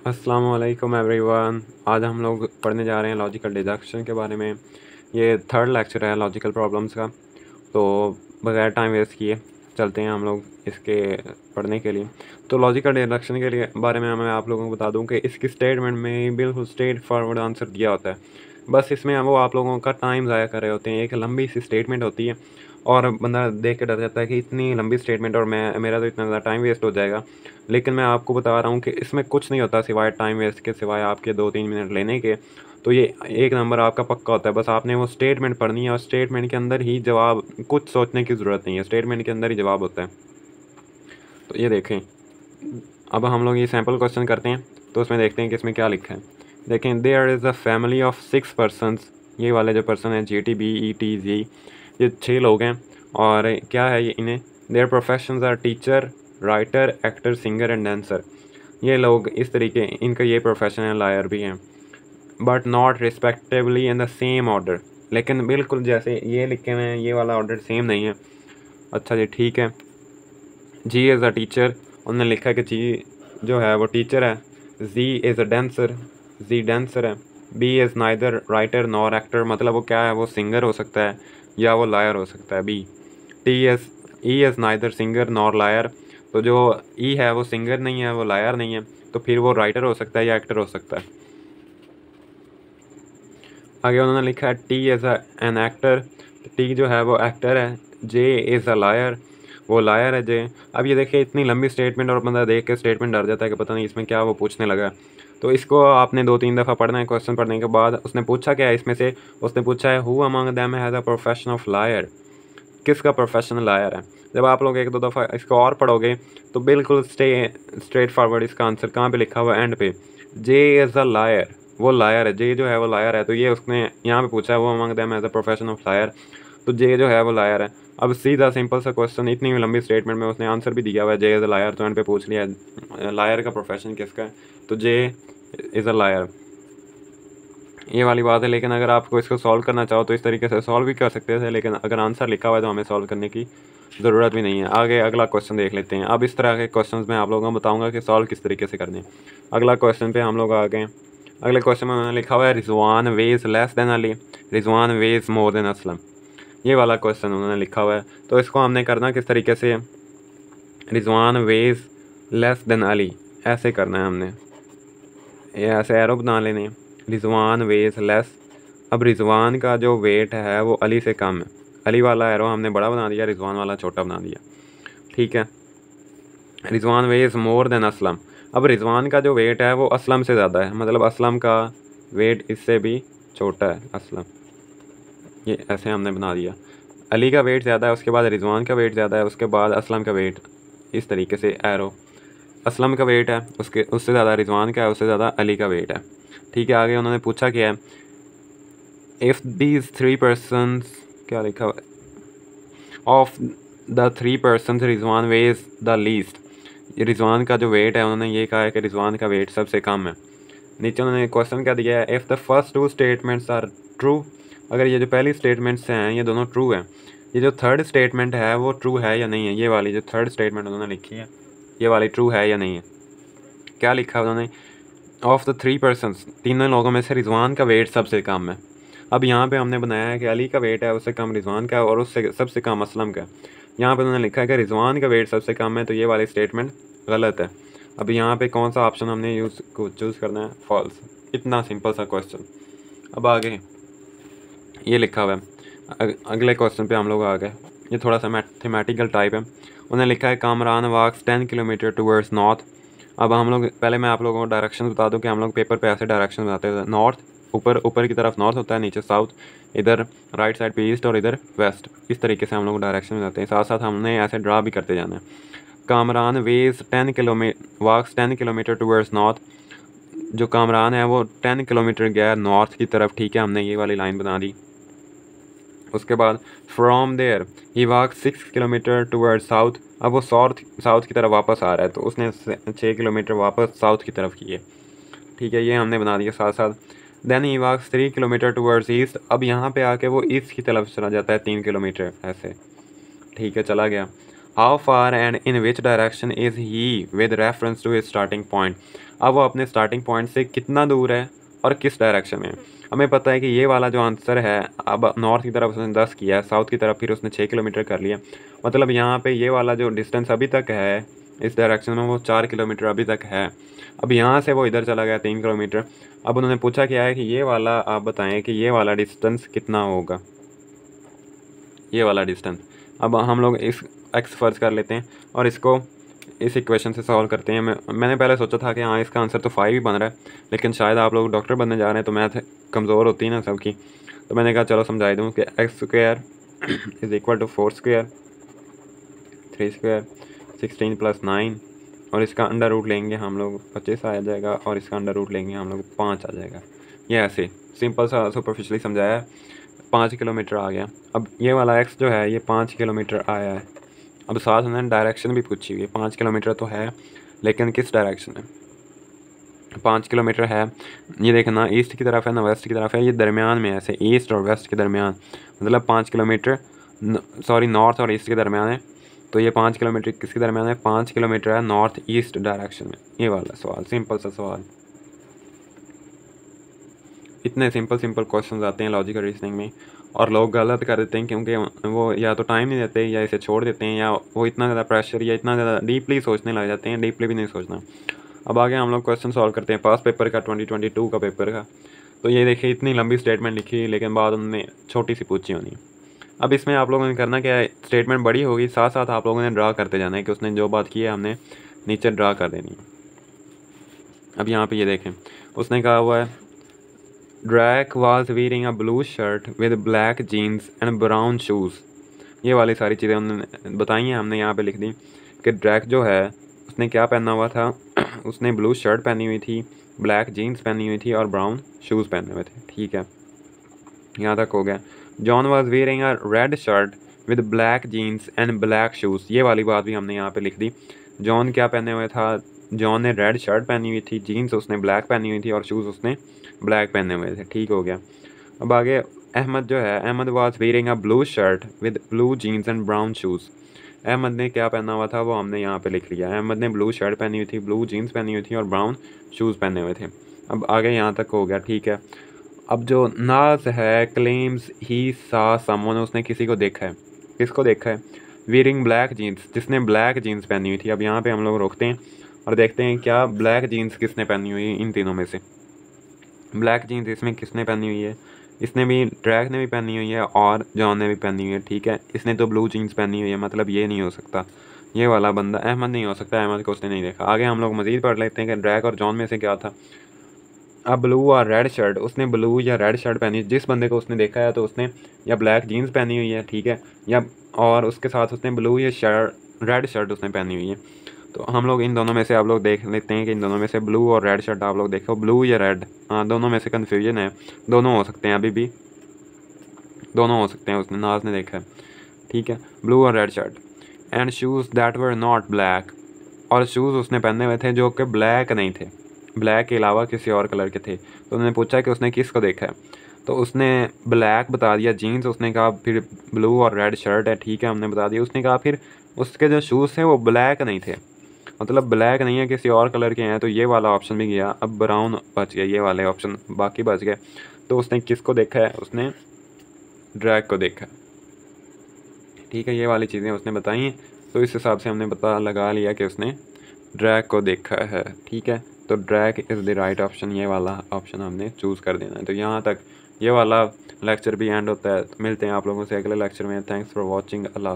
अस्सलाम वालेकुम एवरीवन। आज हम लोग पढ़ने जा रहे हैं लॉजिकल डिडक्शन के बारे में। ये थर्ड लेक्चर है लॉजिकल प्रॉब्लम्स का। तो बगैर टाइम वेस्ट किए चलते हैं हम लोग इसके पढ़ने के लिए। तो लॉजिकल डिडक्शन के लिए बारे में मैं आप लोगों को बता दूं कि इसकी स्टेटमेंट में बिल्कुल स्ट्रेट फॉरवर्ड आंसर दिया होता है। बस इसमें वो आप लोगों का टाइम ज़ाया कर रहे होते हैं। एक लंबी सी स्टेटमेंट होती है और बंदा देख के डर जाता है कि इतनी लंबी स्टेटमेंट और मेरा तो इतना ज़्यादा टाइम वेस्ट हो जाएगा। लेकिन मैं आपको बता रहा हूँ कि इसमें कुछ नहीं होता सिवाय टाइम वेस्ट के, सिवाय आपके 2-3 मिनट लेने के। तो ये एक नंबर आपका पक्का होता है। बस आपने वो स्टेटमेंट पढ़नी है और स्टेटमेंट के अंदर ही जवाब, कुछ सोचने की ज़रूरत नहीं है, स्टेटमेंट के अंदर ही जवाब होता है। तो ये देखें, अब हम लोग ये सैम्पल क्वेश्चन करते हैं। तो उसमें देखते हैं कि इसमें क्या लिखा है। देखें, there is a family of 6 persons. ये वाले जो पर्सन है JTBETZ, ये 6 लोग हैं। और क्या है ये, इन्हें their professions are teacher, writer, actor, singer and dancer. ये लोग इस तरीके, इनका ये प्रोफेशन है, लायर भी हैं। But not respectively in the same order. लेकिन बिल्कुल जैसे ये लिखे हुए हैं ये वाला ऑर्डर सेम नहीं है। अच्छा जी, ठीक है। जी इज़ अ टीचर, उन्होंने लिखा है कि जी जो है वो टीचर है। G is a dancer, G dancer है। B is neither writer nor actor, मतलब वो क्या है, वो सिंगर हो सकता है या वो लायर हो सकता है, B. T is E is neither singer nor liar, तो जो ई है वो सिंगर नहीं है, वो लायर नहीं है, तो फिर वो राइटर हो सकता है या एक्टर हो सकता है। आगे उन्होंने लिखा है T is an actor, T जो है वो एक्टर है। जे इज़ अ लायर, वो लायर है जे। अब ये देखिए इतनी लंबी स्टेटमेंट और बंदा देख के स्टेटमेंट डर जाता है कि पता नहीं इसमें क्या वो पूछने लगा है। तो इसको आपने 2-3 दफ़ा पढ़ना है। क्वेश्चन पढ़ने के बाद उसने पूछा क्या है इसमें से, उसने पूछा है who among them has a profession of liar, किसका प्रोफेशनल लायर है। जब आप लोग 1-2 दफ़ा इसको और पढ़ोगे तो बिल्कुल स्ट्रेट फॉरवर्ड इसका आंसर कहाँ पे लिखा हुआ है, एंड पे। जे इज़ अ लायर, वो लायर है, जे जो है वो लायर है। तो ये उसने यहाँ पे पूछा है वो among them as a profession of liar, तो जे जो है वो लायर है। अब सीधा सिंपल सा क्वेश्चन, इतनी लंबी स्टेटमेंट में उसने आंसर भी दिया हुआ है, जे इज़ अ लायर, तो एंड पे पूछ लिया लायर का प्रोफेशन किसका है, तो जे इज़ अ लायर। ये वाली बात है। लेकिन अगर आपको इसको सॉल्व करना चाहो तो इस तरीके से सॉल्व भी कर सकते थे, लेकिन अगर आंसर लिखा हुआ है तो हमें सॉल्व करने की ज़रूरत भी नहीं है। आगे अगला क्वेश्चन देख लेते हैं। अब इस तरह के क्वेश्चंस मैं आप लोगों को बताऊंगा कि सॉल्व किस तरीके से करने हैं। अगला क्वेश्चन पे हम लोग आ गए। अगले क्वेश्चन में उन्होंने लिखा हुआ है Rizwan weighs less than Ali, Rizwan weighs more than Aslam. ये वाला क्वेश्चन उन्होंने लिखा हुआ है। तो इसको हमने करना किस तरीके से, Rizwan weighs less than Ali, ऐसे करना है हमने, ये ऐसे एरो बना लेने। रिजवान वेज लेस, अब रिजवान का जो वेट है वो अली से कम है। अली वाला एरो हमने बड़ा बना दिया, रिजवान वाला छोटा बना दिया, ठीक है। Rizwan weighs more than Aslam, अब रिजवान का जो वेट है वो असलम से ज़्यादा है, मतलब असलम का वेट इससे भी छोटा है, असलम। ये ऐसे हमने बना दिया। अली का वेट ज़्यादा है, उसके बाद रिजवान का वेट ज़्यादा है, उसके बाद असलम का वेट, इस तरीके से एरो। असलम का वेट है, उसके उससे ज़्यादा रिजवान का है, उससे ज़्यादा अली का वेट है, ठीक है। आगे उन्होंने पूछा क्या है, इफ़ दीज 3 पर्सनस, क्या लिखा हुआ, of the 3 persons Rizwan weighs the least. Rizwan का जो वेट है उन्होंने ये कहा है कि रिजवान का वेट सबसे कम है। नीचे उन्होंने क्वेश्चन क्या दिया है, if the first 2 statements are true, अगर ये जो पहली स्टेटमेंट्स हैं ये दोनों ट्रू हैं, ये जो थर्ड स्टेटमेंट है वो ट्रू है या नहीं है, ये वाली जो थर्ड स्टेटमेंट उन्होंने लिखी है ये वाली ट्रू है या नहीं है। क्या लिखा है उन्होंने, ऑफ द 3 पर्सनस, तीनों लोगों में से रिजवान का वेट सबसे कम है। अब यहाँ पे हमने बनाया है कि अली का वेट है उससे कम रिजवान का है और उससे सबसे कम असलम का है। यहाँ पे उन्होंने लिखा है कि रिजवान का वेट सबसे कम है, तो ये वाली स्टेटमेंट गलत है। अब यहाँ पे कौन सा ऑप्शन हमने चूज़ करना है, फॉल्स। इतना सिंपल सा क्वेश्चन। अब आगे ये लिखा हुआ है, अगले क्वेश्चन पे हम लोग आ गए। ये थोड़ा सा मैथमेटिकल टाइप है। उन्होंने लिखा है कामरान वॉक्स 10 किलोमीटर टूवर्ड्स नॉर्थ। अब हम लोग पहले मैं आप लोगों को डायरेक्शन बता दूं कि हम लोग पेपर पे ऐसे डायरेक्शन बताते हैं, नॉर्थ ऊपर ऊपर की तरफ नॉर्थ होता है, नीचे साउथ, इधर राइट साइड पे ईस्ट और इधर वेस्ट। इस तरीके से हम लोग डायरेक्शन बताते हैं, साथ साथ हमने ऐसे ड्रा भी करते जाना है। कामरान वेज 10 किलोमीटर वॉक्स 10 किलोमीटर टूवर्ड्स नॉर्थ, जो कामरान है वो 10 किलोमीटर गया नॉर्थ की तरफ, ठीक है, हमने ये वाली लाइन बना दी। उसके बाद from there he walk 6 kilometre toward south, अब वो साउथ की तरफ वापस आ रहा है, तो उसने 6 किलोमीटर वापस साउथ की तरफ किए, ठीक है, ये हमने बना दिया साथ साथ। Then he walks 3 kilometre towards east, अब यहाँ पे आके वो ईस्ट की तरफ चला जाता है 3 किलोमीटर ऐसे, ठीक है, चला गया। How far and in which direction is he with reference to his starting point. अब वो अपने स्टार्टिंग पॉइंट से कितना दूर है और किस डायरेक्शन में। हमें पता है कि ये वाला जो आंसर है, अब नॉर्थ की तरफ उसने 10 किया है, साउथ की तरफ फिर उसने 6 किलोमीटर कर लिया, मतलब यहाँ पे ये वाला जो डिस्टेंस अभी तक है इस डायरेक्शन में वो 4 किलोमीटर अभी तक है। अब यहाँ से वो इधर चला गया 3 किलोमीटर। अब उन्होंने पूछा क्या है कि ये वाला आप बताएं कि ये वाला डिस्टेंस कितना होगा, ये वाला डिस्टेंस। अब हम लोग इस एक्स फर्ज कर लेते हैं और इसको इस इक्वेशन से सॉल्व करते हैं। मैंने पहले सोचा था कि हाँ इसका आंसर तो 5 ही बन रहा है, लेकिन शायद आप लोग डॉक्टर बनने जा रहे हैं तो मैथ कमज़ोर होती है ना सबकी, तो मैंने कहा चलो समझा दूँ कि X square is equal to 4 square 3 square 16 plus 9, और इसका अंडर रूट लेंगे हम लोग 25 आ जाएगा, और इसका अंडर रूट लेंगे हम लोग 5 आ जाएगा। ये ऐसे सिंपल सा सुपरफिशली समझाया है। 5 किलोमीटर आ गया। अब ये वाला एक्स जो है ये 5 किलोमीटर आया है। अब साथ में डायरेक्शन भी पूछी हुई है। 5 किलोमीटर तो है, लेकिन किस डायरेक्शन में 5 किलोमीटर है, ये देखना ईस्ट की तरफ है ना वेस्ट की तरफ है, ये दरमियान में ऐसे ईस्ट और वेस्ट के दरमियान, मतलब 5 किलोमीटर सॉरी नॉर्थ और ईस्ट के दरमियान है। तो ये 5 किलोमीटर किसके दरमियान है, 5 किलोमीटर है नॉर्थ ईस्ट डायरेक्शन में। ये वाला सवाल सिंपल सा सवाल। इतने सिंपल क्वेश्चन आते हैं लॉजिकल रीजनिंग में, और लोग गलत कर देते हैं क्योंकि वो या तो टाइम नहीं देते या इसे छोड़ देते हैं, या वो इतना ज़्यादा प्रेशर या इतना ज़्यादा डीपली सोचने लग जाते हैं। डीपली भी नहीं सोचना। अब आगे हम लोग क्वेश्चन सॉल्व करते हैं पास पेपर का 2022 का पेपर का। तो ये देखिए इतनी लंबी स्टेटमेंट लिखी, लेकिन बाद उन्होंने छोटी सी पूछी होनी। अब इसमें आप लोगों ने करना क्या है, स्टेटमेंट बड़ी होगी, साथ साथ आप लोगों ने ड्रा करते जाना है कि उसने जो बात की है हमने नीचे ड्रा कर देनी है। अब यहाँ पे ये देखें, उसने कहा हुआ है ड्रैक was wearing a blue shirt with black jeans and brown shoes। ये वाली सारी चीज़ें उन्होंने बताई हैं, हमने यहाँ पे लिख दी कि ड्रैक जो है उसने क्या पहना हुआ था उसने ब्लू शर्ट पहनी हुई थी, ब्लैक जीन्स पहनी हुई थी और ब्राउन शूज़ पहने हुए थे। ठीक है, यहाँ तक हो गया। John was wearing a red shirt with black jeans and black shoes, ये वाली बात भी हमने यहाँ पे लिख दी। जॉन क्या पहने हुए था, जॉन ने रेड शर्ट पहनी हुई थी, जीन्स उसने ब्लैक पहनी हुई थी और शूज़ उसने ब्लैक पहने हुए थे। ठीक हो गया। अब आगे अहमद जो है, Ahmed was wearing a blue shirt with blue jeans and brown shoes. Ahmed ने क्या पहना हुआ था वो हमने यहाँ पे लिख लिया। अहमद ने ब्लू शर्ट पहनी हुई थी, ब्लू जीन्स पहनी हुई थी और ब्राउन शूज़ पहने हुए थे। अब आगे यहाँ तक हो गया। ठीक है, अब जो नाज है क्लेम्स ही सा समवन, उसने किसी को देखा है। किसको देखा है, wearing ब्लैक जीन्स, जिसने ब्लैक जीन्स पहनी हुई थी। अब यहाँ पे हम लोग रोकते हैं और देखते हैं क्या ब्लैक जीन्स किसने पहनी हुई है इन तीनों में से। ब्लैक जीन्स इसमें किसने पहनी हुई है, इसने भी, ड्रैक ने भी पहनी हुई है और जॉन ने भी पहनी हुई है। ठीक है, इसने तो ब्लू जीन्स पहनी हुई है, मतलब ये नहीं हो सकता, ये वाला बंदा अहमद नहीं हो सकता, अहमद को उसने नहीं देखा। आगे हम लोग मज़ीद पढ़ लेते हैं कि ड्रैक और जॉन में से क्या था। अब ब्लू और रेड शर्ट, उसने ब्लू या रेड शर्ट पहनी, जिस बंदे को उसने देखा है तो उसने या ब्लैक जीन्स पहनी हुई है, ठीक है, या और उसके साथ उसने ब्लू या शर्ट रेड शर्ट उसने पहनी हुई है। तो हम लोग इन दोनों में से आप लोग देख लेते हैं कि इन दोनों में से ब्लू और रेड शर्ट आप लोग देखो, ब्लू या रेड, हाँ दोनों में से कन्फ्यूजन है, दोनों हो सकते हैं, अभी भी दोनों हो सकते हैं, उसने नाज ने देखा है। ठीक है, ब्लू और red shirt and shoes that were not black, और शूज़ उसने पहने हुए थे जो कि ब्लैक नहीं थे, ब्लैक के अलावा किसी और कलर के थे। तो उन्होंने पूछा कि उसने किसको देखा है, तो उसने ब्लैक बता दिया जीन्स, उसने कहा फिर ब्लू और रेड शर्ट है, ठीक है हमने बता दिया। उसने कहा फिर उसके जो शूज़ थे वो ब्लैक नहीं थे, मतलब ब्लैक नहीं है किसी और कलर के हैं, तो ये वाला ऑप्शन भी गया। अब ब्राउन बच गया, ये वाले ऑप्शन बाकी बच गए। तो उसने किसको देखा है, उसने ड्रैग को देखा है। ठीक है, ये वाली चीज़ें उसने बताई हैं, तो इस हिसाब से हमने पता लगा लिया कि उसने ड्रैग को देखा है। ठीक है, तो drag is the right option, ये वाला ऑप्शन हमने चूज़ कर देना है। तो यहाँ तक ये वाला लेक्चर भी एंड होता है। तो मिलते हैं आप लोगों से अगले लेक्चर में। Thanks for watching. अल्लाह।